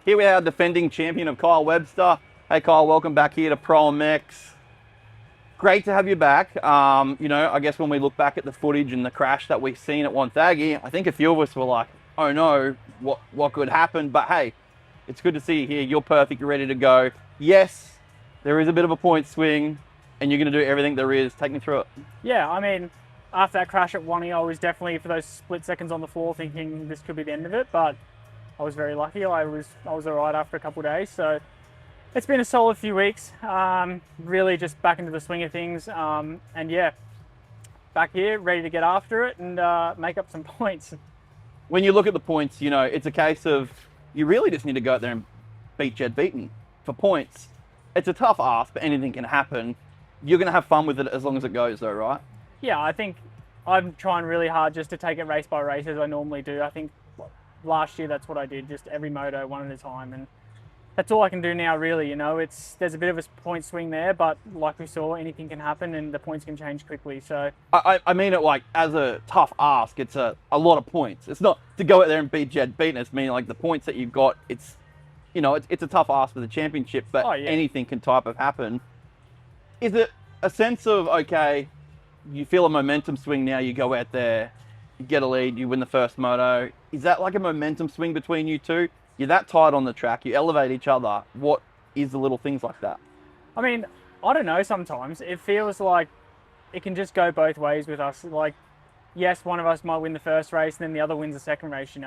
Here we are, defending champion of Kyle Webster. Hey Kyle, welcome back here to ProMX. Great to have you back. I guess when we look back at the footage and the crash that we've seen at Wonthaggi, I think a few of us were like, oh no, what could happen? But hey, it's good to see you here. You're perfect, you're ready to go. Yes, there is a bit of a point swing and you're going to do everything there is. Take me through it. Yeah, I mean, after that crash at Wonnie, I was definitely, for those split seconds on the floor, thinking this could be the end of it, but I was very lucky. I was all right after a couple of days. So it's been a solid few weeks. Really just back into the swing of things. And yeah, back here, ready to get after it and make up some points. When you look at the points, it's a case of you really just need to go out there and beat Beaton for points. It's a tough ask, but anything can happen. You're going to have fun with it as long as it goes though, right? Yeah, I think I'm trying really hard just to take it race by race as I normally do. I think last year that's what I did, just every moto one at a time, and that's all I can do now really. There's a bit of a point swing there, but like we saw, anything can happen and the points can change quickly. So I mean it like as a tough ask. It's a lot of points. It's not to go out there and beat Beaton. It's mean like the points that you've got. It's it's a tough ask for the championship, but anything can type of happen. Is it a sense of, okay, you feel a momentum swing now, you go out there, you get a lead, you win the first moto. Is that like a momentum swing between you two? You're that tight on the track, you elevate each other. What is the little things like that? I mean, I don't know, sometimes it feels like it can just go both ways with us. Like, yes, one of us might win the first race and then the other wins the second race,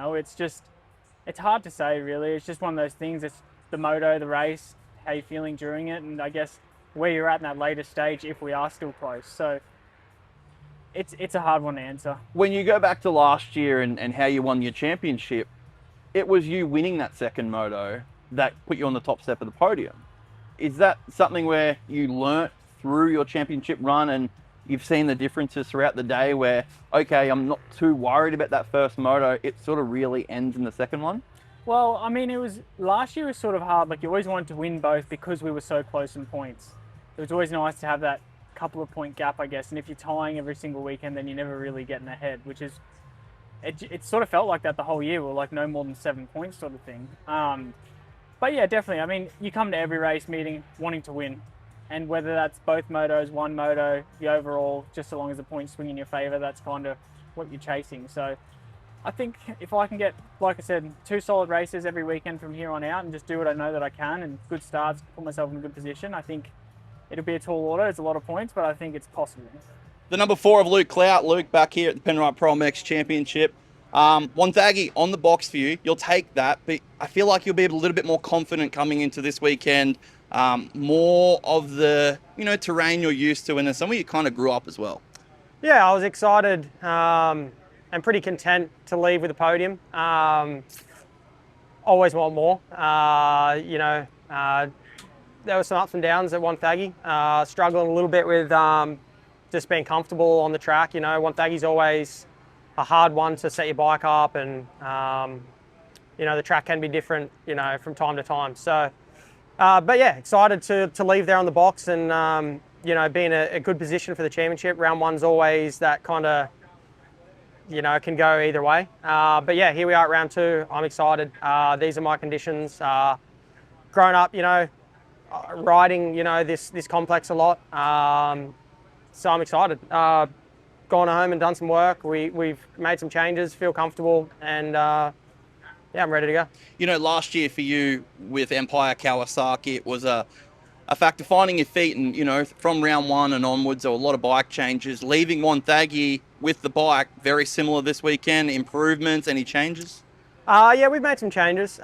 it's hard to say really. It's just one of those things. It's the moto, the race, how you're feeling during it, and I guess where you're at in that later stage if we are still close. So it's a hard one to answer. When you go back to last year and how you won your championship, it was you winning that second moto that put you on the top step of the podium. Is that something where you learnt through your championship run and you've seen the differences throughout the day where, okay, I'm not too worried about that first moto, it sort of really ends in the second one? Well, I mean, last year was sort of hard. Like, you always wanted to win both because we were so close in points. It was always nice to have that couple of point gap, I guess. And if you're tying every single weekend, then you're never really getting ahead, which is, it sort of felt like that the whole year. We're like no more than 7 points sort of thing. But yeah, definitely. I mean, you come to every race meeting wanting to win. And whether that's both motos, one moto, the overall, just so long as the points swing in your favor, that's kind of what you're chasing. So I think if I can get, like I said, 2 solid races every weekend from here on out and just do what I know that I can and good starts, put myself in a good position, I think it'll be a tall order. It's a lot of points, but I think it's possible. The number 4 of Luke Clout. Luke, back here at the Penrite ProMX Championship. Wonthaggi on the box for you. You'll take that, but I feel like you'll be a little bit more confident coming into this weekend. More of the terrain you're used to, and then some of you kind of grew up as well. Yeah, I was excited and pretty content to leave with the podium. Always want more. There were some ups and downs at Wonthaggi. Struggling a little bit with just being comfortable on the track. Wonthaggi's always a hard one to set your bike up, and the track can be different, from time to time. So, but yeah, excited to leave there on the box and be in a good position for the championship. Round 1's always that kind of, can go either way. But yeah, here we are at round 2. I'm excited. These are my conditions. Grown up, riding, this complex a lot. So I'm excited. Gone home and done some work. We've made some changes, feel comfortable, and yeah, I'm ready to go. Last year for you with Empire Kawasaki, it was a factor finding your feet, and from round 1 and onwards, there were a lot of bike changes. Leaving Wonthaggi with the bike, very similar this weekend. Improvements, any changes? Yeah, we've made some changes.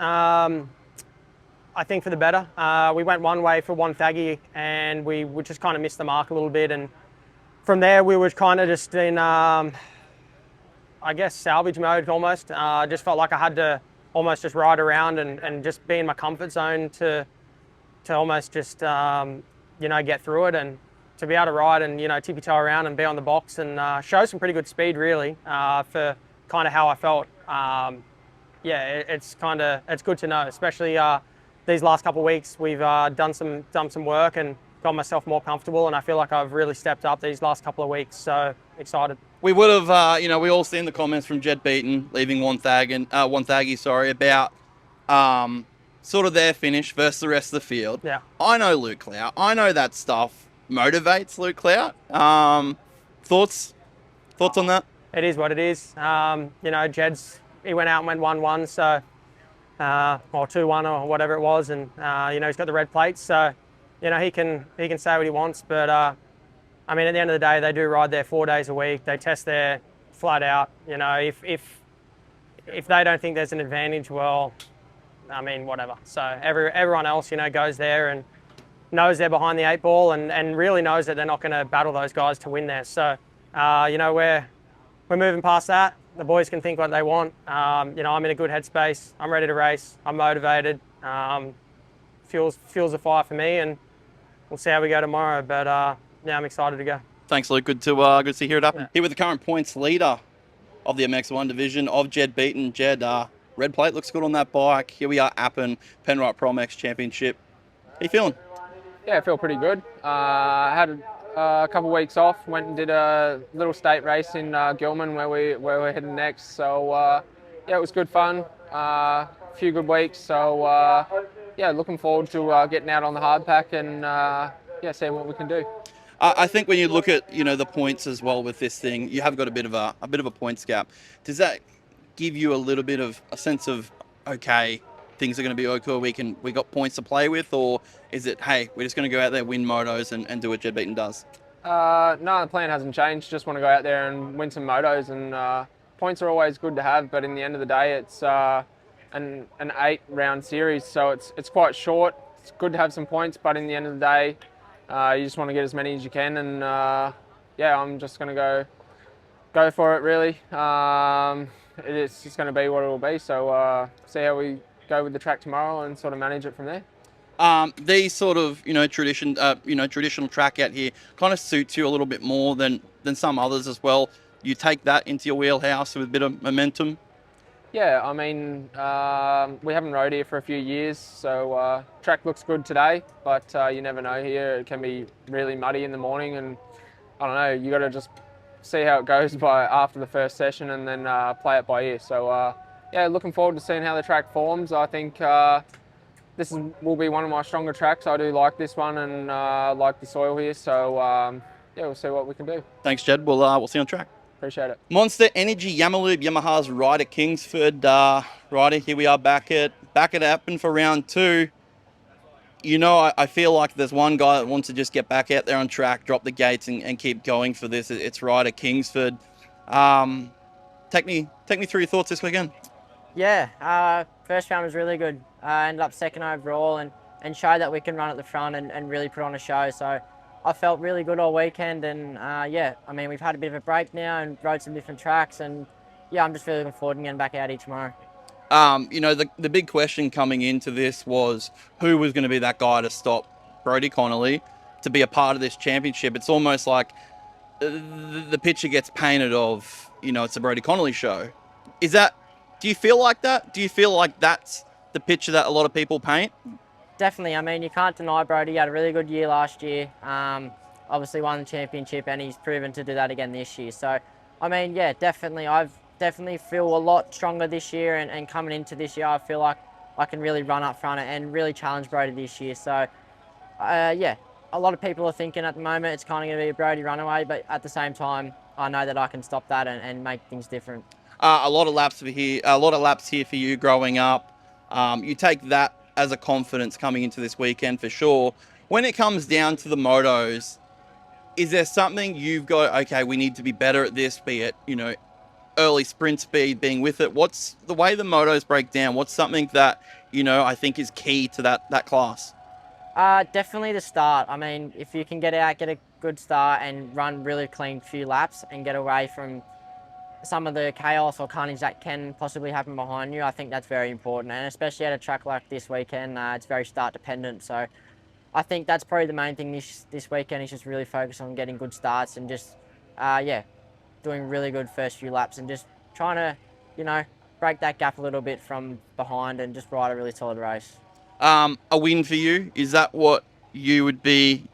I think for the better. We went one way for Wonthaggi, and we just kind of missed the mark a little bit, and from there we were kind of just in, I guess, salvage mode almost. Just felt like I had to almost just ride around and just be in my comfort zone to almost just, get through it, and to be able to ride and, tip your toe around and be on the box and show some pretty good speed really for kind of how I felt. Yeah, it's good to know, especially these last couple of weeks. We've done some work and got myself more comfortable, and I feel like I've really stepped up these last couple of weeks. So excited. We would have, we all seen the comments from Beaton leaving Wonthaggi, about sort of their finish versus the rest of the field. Yeah. I know Luke Clout. I know that stuff motivates Luke Clout. Thoughts on that? It is what it is. You know, he went out and went 1-1, so or 2-1 or whatever it was, and you know, he's got the red plates, so you know, he can say what he wants. But I mean, at the end of the day, they do ride there 4 days a week. They test there flat out. You know, if they don't think there's an advantage, well, I mean, whatever. So everyone else, you know, goes there and knows they're behind the 8 ball and really knows that they're not going to battle those guys to win there. So you know, we're moving past that. The boys can think what they want. You know, I'm in a good headspace. I'm ready to race. I'm motivated. Fuels the fire for me, and we'll see how we go tomorrow. But yeah, I'm excited to go. Thanks, Luke. Good to see you here at Appin. Yeah. Here with the current points leader of the MX1 division of Jed Beaton. Jed, red plate looks good on that bike. Here we are, Appin, Penrite ProMX Championship. How you feeling? Yeah, I feel pretty good. Had a couple of weeks off. Went and did a little state race in Gilman where we're heading next. So yeah, it was good fun. A few good weeks. So yeah, looking forward to getting out on the hard pack and yeah, seeing what we can do. I think when you look at the points as well with this thing, you have got a bit of a points gap. Does that give you a little bit of a sense of, okay, things are going to be okay, we got points to play with, or is it, hey, we're just going to go out there, win motos and do what Jed Beaton does? No, the plan hasn't changed. Just want to go out there and win some motos, and points are always good to have, but in the end of the day, it's an 8-round series, so it's quite short. It's good to have some points, but in the end of the day, you just want to get as many as you can, and yeah, I'm just going to go for it, really. It's just going to be what it will be, so see how we go with the track tomorrow and sort of manage it from there. These sort of traditional track out here kind of suits you a little bit more than some others as well. You take that into your wheelhouse with a bit of momentum. Yeah, I mean, we haven't rode here for a few years, so track looks good today, but you never know here. It can be really muddy in the morning, and I don't know, you got to just see how it goes after the first session and then play it by ear. So yeah, looking forward to seeing how the track forms. I think this will be one of my stronger tracks. I do like this one and like the soil here, so yeah, we'll see what we can do. Thanks, Jed. We'll see you on track. Appreciate it. Monster Energy Yamalube Yamaha's Ryder Kingsford. Ryder, here we are back at Appin for round 2. You know, I feel like there's one guy that wants to just get back out there on track, drop the gates and keep going for this. It's Ryder Kingsford. Take me through your thoughts this weekend. Yeah, first round was really good. Ended up second overall and showed that we can run at the front and really put on a show. So I felt really good all weekend, and yeah, I mean, we've had a bit of a break now and rode some different tracks, and yeah, I'm just really looking forward to getting back out here tomorrow. You know, the big question coming into this was who was going to be that guy to stop Brodie Connolly to be a part of this championship. It's almost like the picture gets painted of, it's a Brodie Connolly show. Do you feel like that? Do you feel like that's the picture that a lot of people paint? Definitely. I mean, you can't deny Brodie. He had a really good year last year. Obviously won the championship, and he's proven to do that again this year. So, I mean, yeah, definitely. I've definitely feel a lot stronger this year, and coming into this year, I feel like I can really run up front and really challenge Brodie this year. So, yeah, a lot of people are thinking at the moment it's kind of going to be a Brodie runaway, but at the same time, I know that I can stop that and make things different. A lot of laps here for you growing up. You take that as a confidence coming into this weekend for sure. When it comes down to the motos, is there something you've got, okay, we need to be better at this, be it, early sprint speed, being with it? What's the way the motos break down? What's something that, I think is key to that class? Definitely the start. I mean, if you can get out, get a good start and run really clean few laps and get away from some of the chaos or carnage that can possibly happen behind you, I think that's very important. And especially at a track like this weekend, it's very start dependent. So I think that's probably the main thing this weekend is just really focus on getting good starts and just, yeah, doing really good first few laps and just trying to, break that gap a little bit from behind and just ride a really solid race. A win for you, is that what you would be,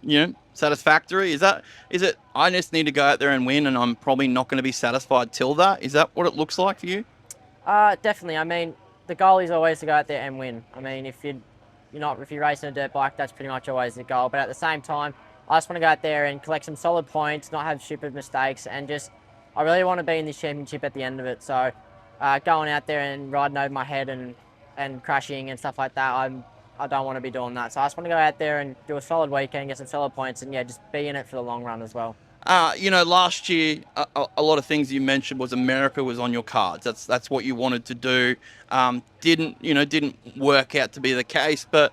satisfactory? Is it, I just need to go out there and win and I'm probably not going to be satisfied till that? Is that what it looks like for you? Definitely. I mean, the goal is always to go out there and win. I mean, if you're racing a dirt bike, that's pretty much always the goal. But at the same time, I just want to go out there and collect some solid points, not have stupid mistakes, and I really want to be in this championship at the end of it. So going out there and riding over my head and crashing and stuff like that, I don't want to be doing that. So I just want to go out there and do a solid weekend, get some solid points, and yeah, just be in it for the long run as well. Last year, a lot of things you mentioned was America was on your cards. That's what you wanted to do. Didn't work out to be the case, but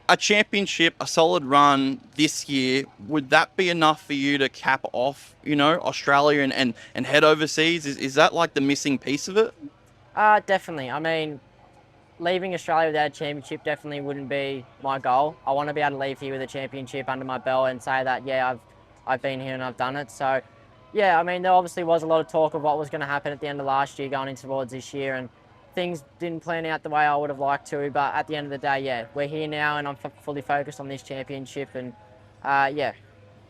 a championship, a solid run this year, would that be enough for you to cap off, Australia and head overseas? Is that like the missing piece of it? Definitely. I mean, leaving Australia without a championship definitely wouldn't be my goal. I want to be able to leave here with a championship under my belt and say that, yeah, I've been here and I've done it. So, yeah, I mean, there obviously was a lot of talk of what was going to happen at the end of last year going into towards this year, and things didn't plan out the way I would have liked to, but at the end of the day, yeah, we're here now and I'm fully focused on this championship, and yeah,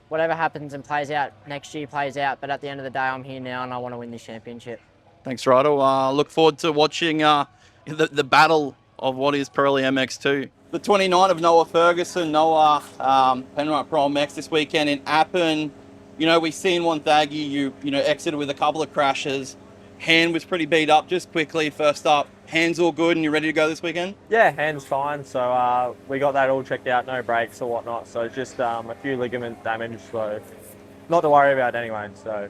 whatever happens and plays out next year plays out, but at the end of the day, I'm here now and I want to win this championship. Thanks, Ryder. Look forward to watching the battle of what is Pirelli MX2. The 29 of Noah Ferguson, Penrite ProMX this weekend in Appin. We seen Wonthaggi, you exited with a couple of crashes. Hand was pretty beat up just quickly. First up, hand's all good and you're ready to go this weekend? Yeah, hand's fine. So we got that all checked out, no breaks or whatnot. So just a few ligament damage, so not to worry about anyway. So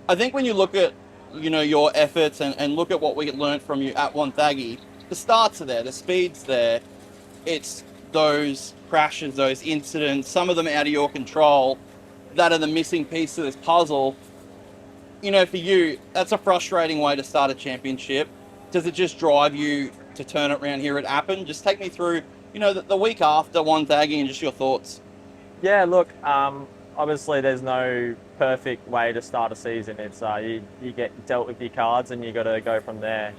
I think when you look at your efforts and look at what we learned from you at Wonthaggi, the starts are there, the speed's there. It's those crashes, those incidents, some of them out of your control, that are the missing piece of this puzzle. For you, that's a frustrating way to start a championship. Does it just drive you to turn it around here at Appin? Just take me through, the week after Wonthaggi and just your thoughts. Yeah, look, obviously there's no perfect way to start a season. It's you get dealt with your cards and you got to go from there.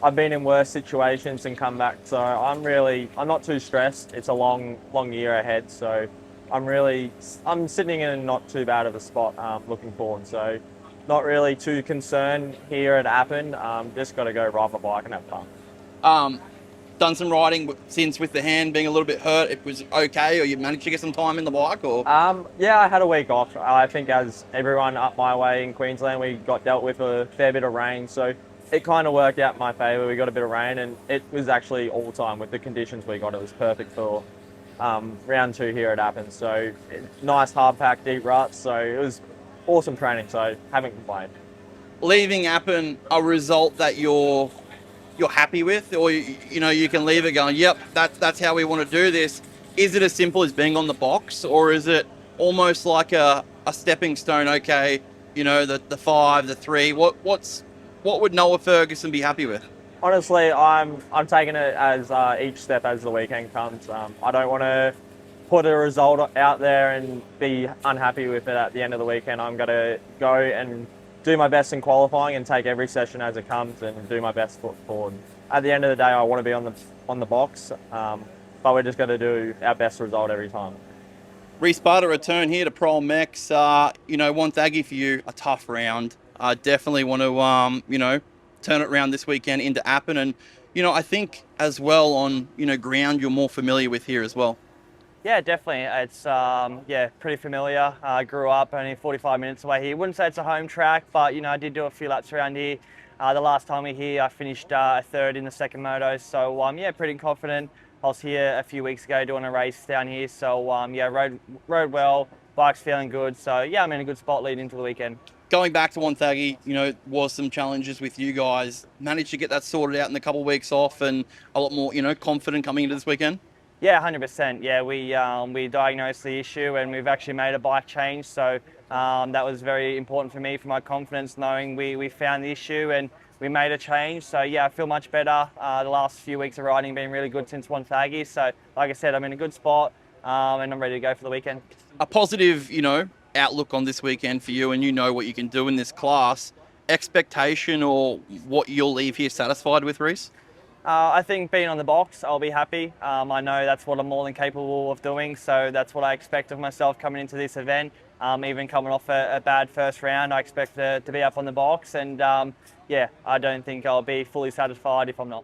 I've been in worse situations and come back, so I'm not too stressed. It's a long year ahead, so I'm sitting in not too bad of a spot looking forward. So not really too concerned here at Appin. Just got to go ride my bike and have fun. Done some riding since with the hand being a little bit hurt. It was okay, or you managed to get some time in the bike, or? Yeah, I had a week off. I think as everyone up my way in Queensland, we got dealt with a fair bit of rain, so it kind of worked out in my favour. We got a bit of rain, and it was actually all time with the conditions we got. It was perfect for round 2 here at Appin. So nice hard pack, deep ruts. So it was awesome training. So haven't complained. Leaving Appin, a result that you're happy with, or you can leave it going, yep, that's how we want to do this. Is it as simple as being on the box, or is it almost like a stepping stone? Okay, the 5, the 3. What would Noah Ferguson be happy with? Honestly, I'm taking it as each step as the weekend comes. I don't want to put a result out there and be unhappy with it at the end of the weekend. I'm going to go and do my best in qualifying and take every session as it comes and do my best foot forward. At the end of the day, I want to be on the box, but we're just going to do our best result every time. Rhys, a return here to ProMX. Wonthaggi for you, a tough round. I definitely want to, turn it around this weekend into Appin. And, I think as well on, ground you're more familiar with here as well. Yeah, definitely. It's, pretty familiar. I grew up only 45 minutes away here. Wouldn't say it's a home track, but, I did do a few laps around here. The last time we were here, I finished 3rd in the second moto. So, pretty confident. I was here a few weeks ago doing a race down here. So, rode well. Bike's feeling good. So, I'm in a good spot leading into the weekend. Going back to Wonthaggi, was some challenges with you guys. Managed to get that sorted out in a couple of weeks off and a lot more, confident coming into this weekend? Yeah, 100%. Yeah, we diagnosed the issue and we've actually made a bike change. So that was very important for me, for my confidence, knowing we found the issue and we made a change. So I feel much better. The last few weeks of riding have been really good since Wonthaggi. So like I said, I'm in a good spot and I'm ready to go for the weekend. A positive, outlook on this weekend for you, and what you can do in this class. Expectation or what you'll leave here satisfied with, Rhys? I think being on the box, I'll be happy. I know that's what I'm more than capable of doing, so that's what I expect of myself coming into this event. Even coming off a bad first round, I expect to be up on the box, and yeah, I don't think I'll be fully satisfied if I'm not.